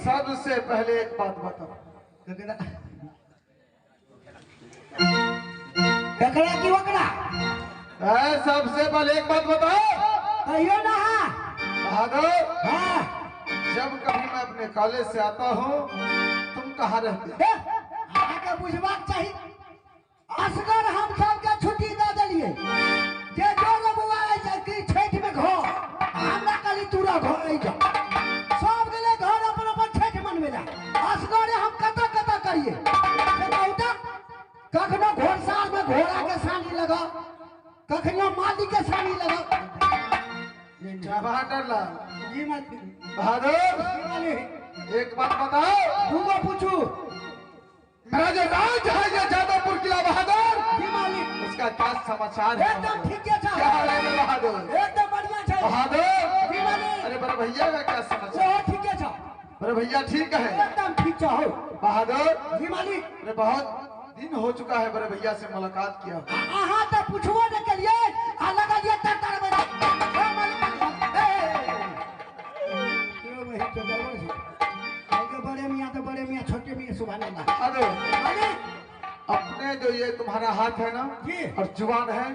सबसे पहले एक बात बताओ, की वकड़ा सबसे पहले एक बात बताओ, कहियो ना। बहादुर, हाँ जब कभी मैं अपने कॉलेज से आता हूँ तुम कहाँ रहते? आके बुझबाक चाहिए। असगर हम सबके छुट्टी दे दिलिए, जे जो बबुआ की छठ में घर हमरा कली तूरा घर आई जा, सब गेले घर अपन अपन छठ मनवे ला। असगर हम कत कत करिए, कखनो घोड़साल में घोड़ा के सानी लगा, कखनो माली के सानी लगा। जी बहादुर, एक बात बताओ, दूगो पूछू। मेरा जो राज है ये जादवपुर किला बहादुर, उसका क्या समाचार है? एकदम ठीक है क्या हाल है बहादुर? एकदम बढ़िया है बहादुर। अरे बड़े भैया का क्या समाचार? ठीक है बड़े भैया ठीक है? एकदम ठीक है हो बहादुर। जी मालिक, अरे बहुत दिन हो चुका है बड़े भैया से मुलाकात किया। आहा तो पूछबो न करिए, आ लगा दिया तर मेरा। ए मालिक, बड़े मियां तो बड़े मियां, छोटे मियां सुभान अल्लाह। अरे मालिक, अपने जो ये तुम्हारा हाथ है ना जी, और जुबान है,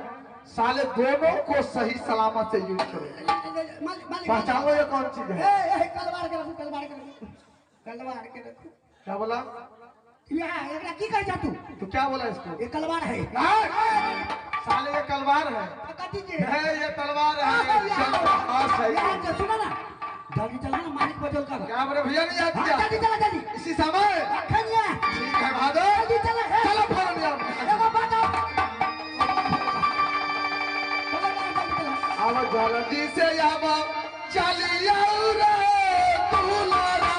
साले दोनों को सही सलामत से यूज करो। मालिक पहचानो ये कौन चीज है? कलवार के रखो, कलवार के रखो, कलवार के रखो। क्या बोला? एकरा की कह जा तू क्या बोला इसको? ये कलवार है। साले ये तलवार है। ये तलवार है। सुनो ना, जल्दी चलना ना, मालिक बदल कर। क्या बड़े भैया नहीं याद किया? जल्दी चला, जल्दी इसी समय ठीक है बहादुर, जल्दी चला। चलो फोन लिया। देखो बात अब जल्दी से अब चलिए रे दुलारा।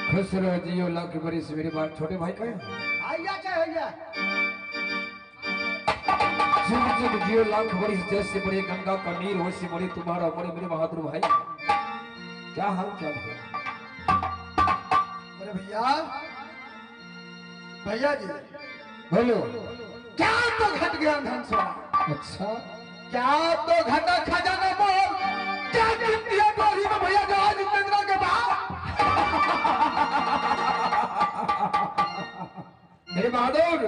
खुश रहो जियो लाख बरिस मेरे बात छोटे भाई का आइया चाहे भैया जुग जुग जियो लाख बरिस जैसे बड़े गंगा का नीर हो से बड़े तुम्हारा बड़े मेरे बहादुर भाई क्या हाल चाल है? अरे भैया भैया जी बोलो क्या तो घट गया धन सोना? अच्छा क्या तो घटा खजाना बोल क्या गिनती है बोली में भैया जहाज इतना के बाद? मेरे बहादुर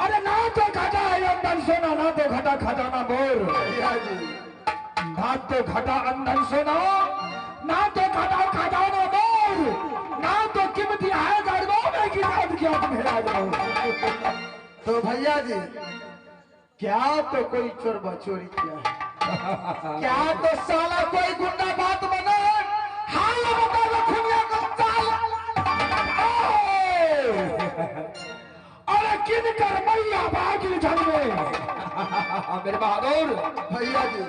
अरे ना तो घटा है अंदर सोना ना तो घटा खजाना बोल भैया जी ना तो घटा अंदर सोना ना तो घटा खजाना बहादुर ना तो कीमती है गड़बो में की बात क्या तुम्हें आ जाओ। तो भैया जी क्या तो कोई चोर चोरी किया है, क्या तो साला कोई गुंडा बात बना हाल बता लखनिया का चाल। अरे किन कर मैया बागिल झल में मेरे बहादुर भैया जी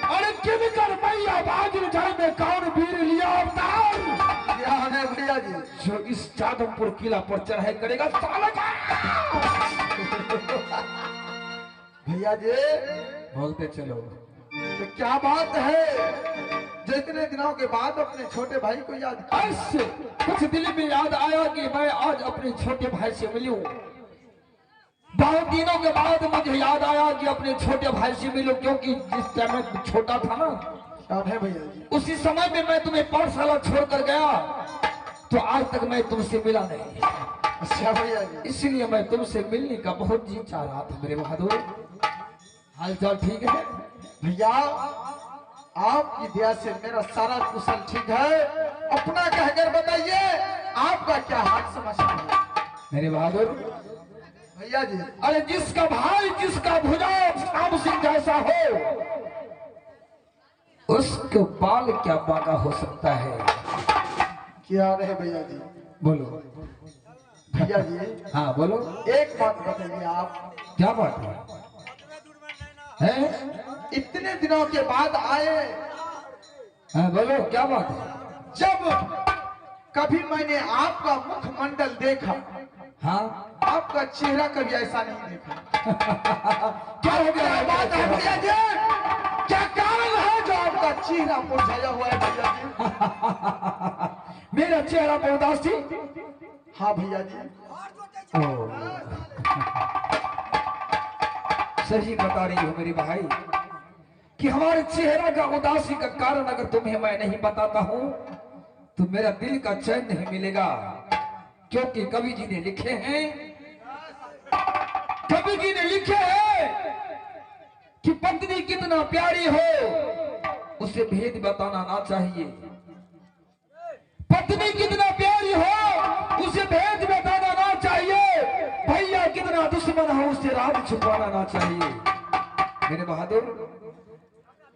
अरे किन कर मैया बागिल झल में कौन वीर लिया अवतार क्या है भैया जी जो इस जादवपुर किला पर चढ़ाई करेगा साला का। भैया जी बोलते चलो तो क्या बात है जो इतने दिनों के बाद अपने छोटे भाई को याद किया? ऐसे कुछ दिल में याद आया कि मैं आज अपने छोटे भाई से मिलूं। बहुत दिनों के बाद मुझे याद आया कि अपने छोटे भाई से मिलूं, क्योंकि जिस टाइम मैं छोटा था ना याद है भैया जी उसी समय में मैं तुम्हें पाठशाला छोड़कर गया, तो आज तक मैं तुमसे मिला नहीं। अच्छा भैया जी इसलिए मैं तुमसे मिलने का बहुत जी चाह रहा था मेरे बहादुर। हाल चाल ठीक है? भैया आपकी दया से मेरा सारा कुशल ठीक है, अपना कहकर बताइए आपका क्या हाल समाचार है? मेरे बहादुर भैया जी अरे जिसका भाई जिसका भुजा श्याम सिंह जैसा हो उसको बाल क्या बाका हो सकता है। क्या रहे भैया जी? बोलो भैया जी हाँ बोलो एक बात बताइए आप, क्या बात है? इतने दिनों के बाद आए, हाँ बोलो क्या बात है? जब कभी मैंने आपका मुखमंडल देखा, हाँ आपका चेहरा कभी ऐसा नहीं देखा। क्या हो गया क्या बात है भैया जी? क्या कारण है जो आपका चेहरा मुरझाया हुआ है भैया जी? मेरा चेहरा पे उदासी? हाँ भैया जी सही बता रही हो मेरी भाई कि हमारे चेहरा का उदासी का कारण अगर तुम्हें मैं नहीं बताता हूं तो मेरा दिल का चैन नहीं मिलेगा। क्योंकि कवि जी ने लिखे हैं, कवि जी ने लिखे हैं कि पत्नी कितना प्यारी हो उसे भेद बताना ना चाहिए। पत्नी कितना प्यारी हो उसे भेद बताना ना चाहिए। भैया कितना दुश्मन हो उसे राज छुपाना ना चाहिए। मेरे बहादुर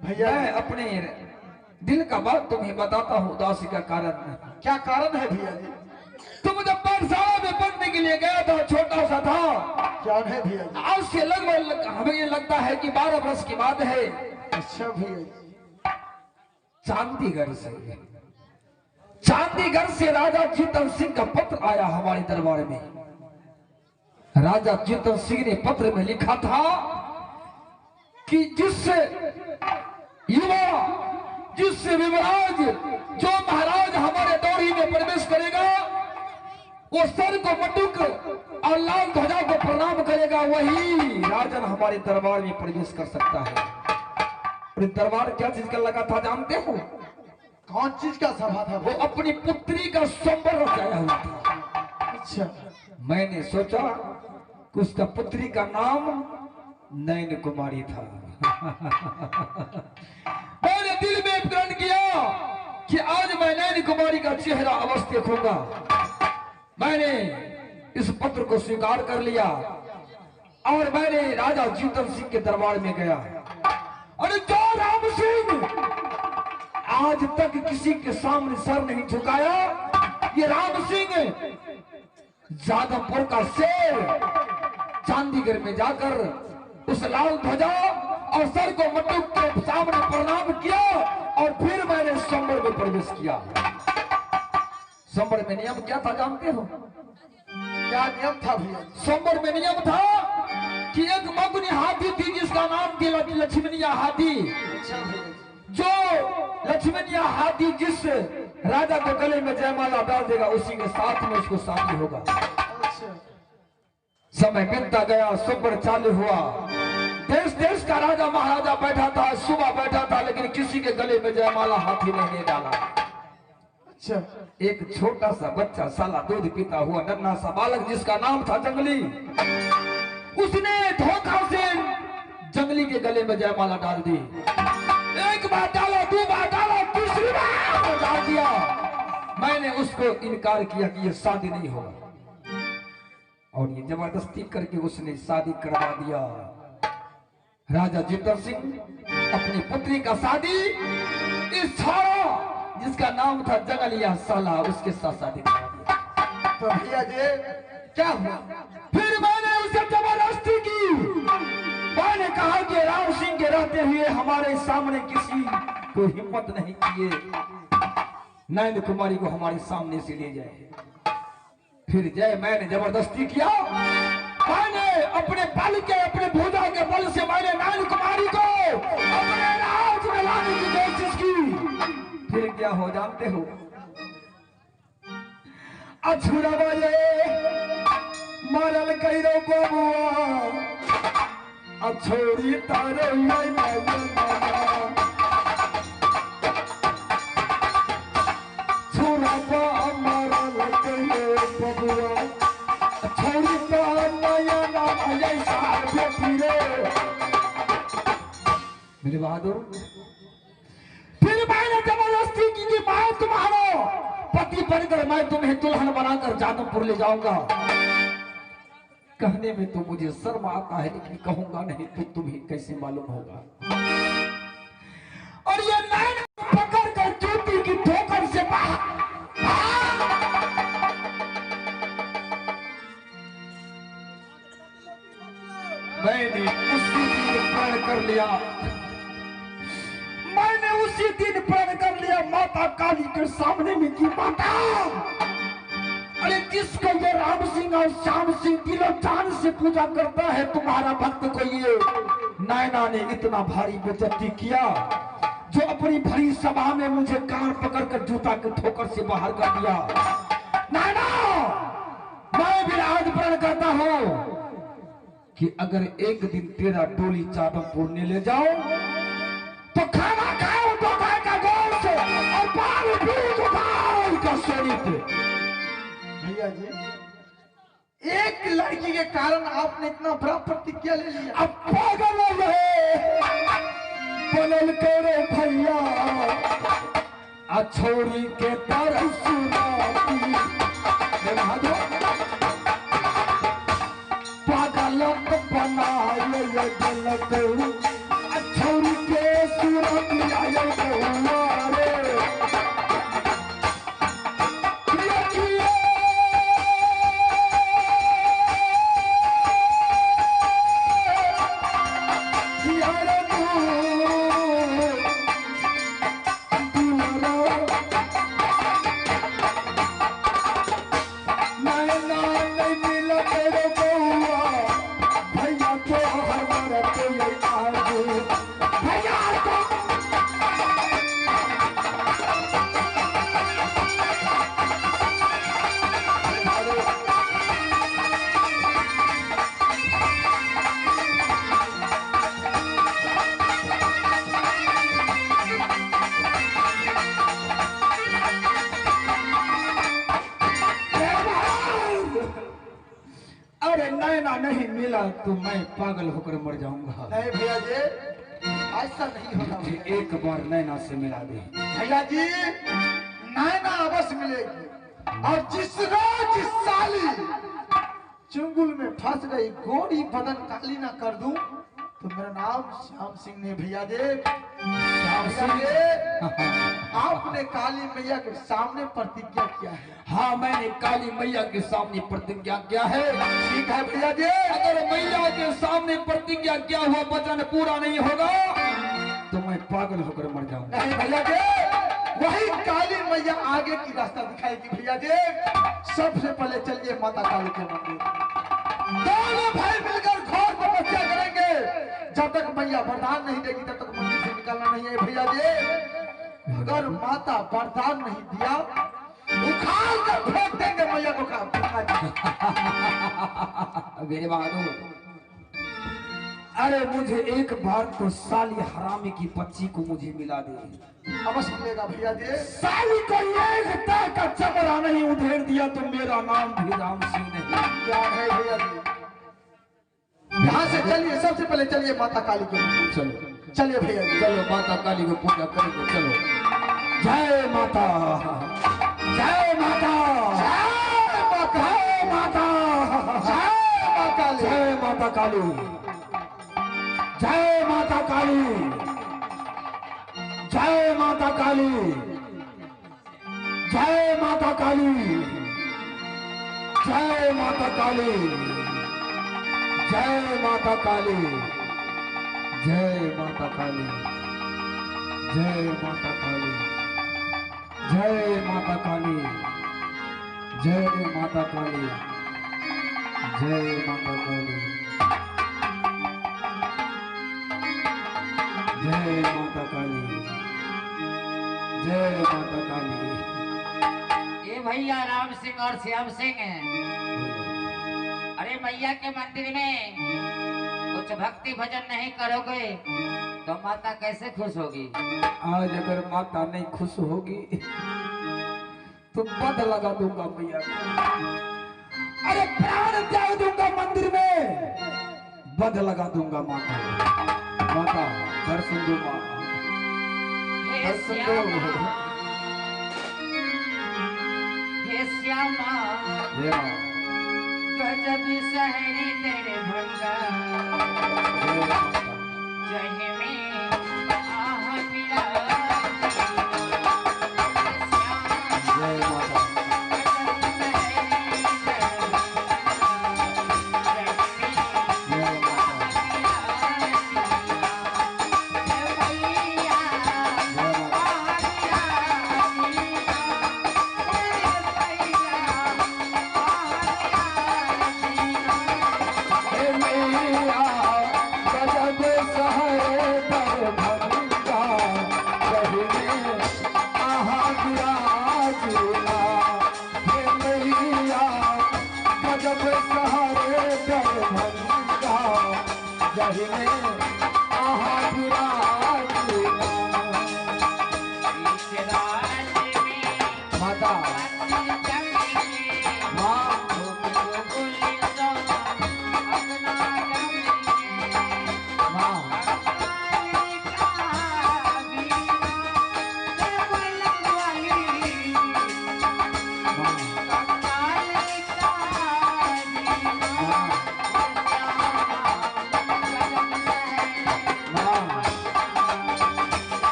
भैया मैं अपने दिल का बात तुम्हें बताता हूँ उदासी का कारण। क्या कारण है भैया जी? तुम जब पाठशाला में पढ़ने के लिए गया था, छोटा सा था, क्या है भैया जी? आज से लगभग हमें ये लगता है कि 12 वर्ष की बात है। अच्छा भैया जी चांदीगढ़ से राजा जीतन सिंह का पत्र आया हमारे दरबार में। राजा जीतन सिंह ने पत्र में लिखा था कि जिससे युवा जिससे विमराज जो महाराज हमारे दौरी में प्रवेश करेगा वो सर को मटुक और लाल ध्वजा को प्रणाम करेगा, वही राजन हमारे दरबार में प्रवेश कर सकता है। और दरबार क्या चीज का लगा था जानते हो? कौन चीज का सभा था? वो अपनी पुत्री का संबर रचाया हुआ था। अच्छा मैंने सोचा कि उसका पुत्री का नाम नैन कुमारी था। मैंने दिल में प्रण किया कि आज मैं नैन कुमारी का चेहरा अवश्य देखूंगा। मैंने इस पत्र को स्वीकार कर लिया और मैंने राजा जीतन सिंह के दरबार में गया। और जो राम सिंह आज तक किसी के सामने सर नहीं झुकाया, ये राम सिंह जादवपुर का शेर चांदीगढ़ में जाकर उस लाल ध्वजा और सर को मटुक के सामने प्रणाम किया और फिर मैंने संबर में प्रवेश किया। संबर में नियम क्या था जानते हो? क्या नियम था भैया? संबर में नियम था कि एक मगनी हाथी थी जिसका नाम थी लक्ष्मणिया हाथी। अच्छा भैया जो लक्ष्मणिया हाथी जिस राजा को गले में जयमाला डाल देगा उसी के साथ में उसको शादी होगा। अच्छा समय बीतता गया, संबर चालू हुआ। देश देश का राजा महाराजा बैठा था, सुबह बैठा था, लेकिन किसी के गले में जयमाला हाथी ने नहीं डाला। अच्छा एक छोटा सा बच्चा साला दूध पीता हुआ नन्हा सा बालक जिसका नाम था जंगली, उसने धोखा से जंगली के गले में जयमाला डाल दी। एक बार डाला, दो बार डाला, तीसरी बार डाल दिया। मैंने उसको इनकार किया कि ये शादी नहीं होगा, और ये जबरदस्ती करके उसने शादी करवा दिया। राजा जिंदर सिंह अपनी पुत्री का शादी इस छाड़ा जिसका नाम था जगलिया साला उसके साथ शादी करवा दिया। तो भैया जी क्या हुआ? फिर मैंने उसे जबरदस्ती की। मैंने कहा कि राम सिंह के रहते हुए हमारे सामने किसी को हिम्मत नहीं किए नैन कुमारी को हमारे सामने से ले जाए। फिर जय मैंने जबरदस्ती किया। मैंने अपने बल के अपने भुजा के बल से मैंने नैन कुमारी को अपने राज में लाने की कोशिश की। फिर क्या हो जानते हो? अछुरा बजे मरल कहिरो बबुआ अछोरी तारो छुरा मरल कहिरो बबुआ अछोरी मेरे बहादुर। फिर मैंने जबरदस्ती की कि मैं तुम्हारा पति बनकर मैं तुम्हें दुल्हन बनाकर जादवपुर ले जाऊंगा। कहने में तो मुझे शर्म आता है लेकिन कहूंगा नहीं तो तुम्हें कैसे मालूम होगा। और ये नैन पकड़ कर जूती की ठोकर से बाहर मैंने उसी दिन प्रण कर लिया। मैंने उसी दिन प्रण कर लिया माता काली के सामने में कि माता, अरे जिसको ये राम सिंह और श्याम सिंह दिलो जान से पूजा करता है तुम्हारा भक्त को ये नैना ने इतना भारी बेइज्जती किया जो अपनी भरी सभा में मुझे कान पकड़ कर जूता के ठोकर से बाहर कर दिया। नैना, मैं भी आज प्रण करता हूं कि अगर एक दिन तेरा डोली जादवपुर ने ले जाओ तो खाना खाओ तो गाय का गोश्त और पानी पीओ तो गाय का शरीर। भैया जी एक लड़की के कारण आपने इतना बड़ा प्रतिज्ञा ले लिया। अब पागल बनल करे भैया अछोरी के तरह सुनाती पागल बनाए अछोरी के सूरत नहीं मिला तो मैं पागल होकर मर जाऊंगा। नहीं भैया जी ऐसा नहीं होगा। मुझे एक बार नैना से मिला दे। भैया जी नैना अवश्य मिलेगी और जिस रोज इस साली चुंगुल में फंस गई गोरी बदन काली ना कर दूं तो मेरा नाम श्याम सिंह ने। भैया जी श्याम सिंह आपने काली मैया के सामने प्रतिज्ञा किया है। हाँ मैंने काली मैया के सामने प्रतिज्ञा किया है। ठीक है भैया जी, अगर मैया के सामने प्रतिज्ञा किया हुआ वचन पूरा नहीं होगा तो मैं पागल होकर मर जाऊंगा। नहीं भैया जी वही काली मैया आगे की रास्ता दिखाएगी। भैया जी सबसे पहले चलिए माता काली के मंदिर, दोनों भाई मिलकर घोर तपस्या करेंगे। जब तक मैया वरदान नहीं देगी तब तक मंदिर से निकलना नहीं है। भैया जी अगर माता वरदान नहीं दिया उखाड़ कर फेंक देंगे मैया को। मेरे बहादुर, अरे मुझे एक बार तो साली हरामी की बच्ची को मुझे मिला दे। अवश्य मिलेगा भैया जी। साली को एक तय का चमड़ा नहीं उधेड़ दिया तो मेरा नाम भी राम सिंह नहीं। क्या है भैया जी? यहाँ से चलिए, सबसे पहले चलिए माता काली के मंदिर। चलो चलिए भैया जी, चलो माता काली को पूजा करेंगे। चलो जय माता। जय माता, जय माता, जय माता काली, जय माता काली, जय माता काली, जय माता काली, जय माता काली, जय माता काली, जय माता काली, जय माता काली, जय माता काली, जय माता काली, जय माता काली, जय माता काली, जय माता काली। ये भैया राम सिंह और श्याम सिंह हैं। अरे मैया के मंदिर में कुछ भक्ति भजन नहीं करोगे तो माता कैसे खुश होगी? आज अगर माता नहीं खुश होगी तो बद लगा दूंगा भैया को। अरे प्राण त्याग दूंगा मंदिर में, बद लगा दूंगा माता को। माता दर्शन दो माँ, हे दर्शन दो। श्यामा, हे श्यामा, जय माँ, गजब शहरी तेरे भंगा, जय माता, जय में आह पिया, जय माता, जय माता, हे मैया गजब शहरे दरभंगा, जही में आहा विराजिला। हे मैया गजब शहरे दरभंगा, जही में आहा विराजिला। माता माँ, माँ,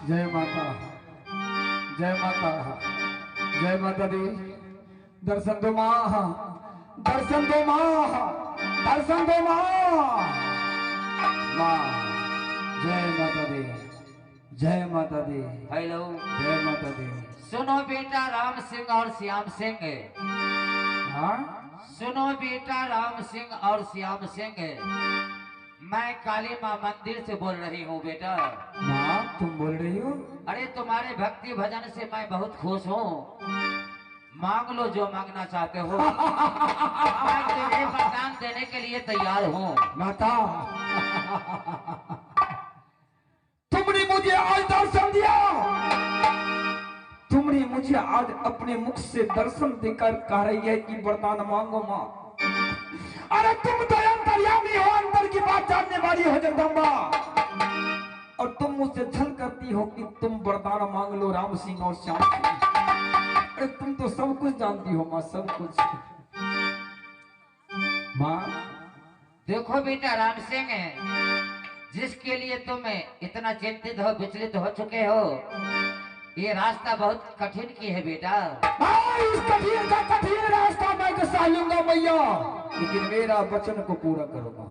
जय माता, जय माता, जय माता दी। दर्शन दो माँ, दर्शन दो माँ, दर्शन दो माँ। माँ, जय माता दी, जय माता दी, हेलो, जय माता दी। सुनो बेटा राम सिंह और श्याम सिंह, हाँ, सुनो बेटा राम सिंह और श्याम सिंह, मैं काली माँ मंदिर से बोल रही हूँ बेटा। माँ तुम बोल रही हो? अरे तुम्हारे भक्ति भजन से मैं बहुत खुश हूँ। मांग लो जो मांगना चाहते हो। मैं तुम्हें वरदान देने के लिए तैयार हूँ। माता तुमने मुझे आज दर्शन दिया, तुमने मुझे आज अपने मुख से दर्शन देकर कह रही है कि वरदान मांगो माँ। अरे तुम तो अंतर्यामी हो, अंतर की बात जानने वाली हो जगदम्बा, और तुम मुझसे छल करती हो कि तुम वरदान मांग लो राम सिंह और श्याम सिंह। अरे तुम तो सब कुछ जानती हो माँ, सब कुछ। माँ देखो बेटा राम सिंह, जिसके लिए तुम इतना चिंतित हो, विचलित हो चुके हो, ये रास्ता बहुत कठिन की है बेटा। इस कठिन रास्ता मैं तो सह लूंगा मैया, लेकिन मेरा वचन को पूरा करूंगा।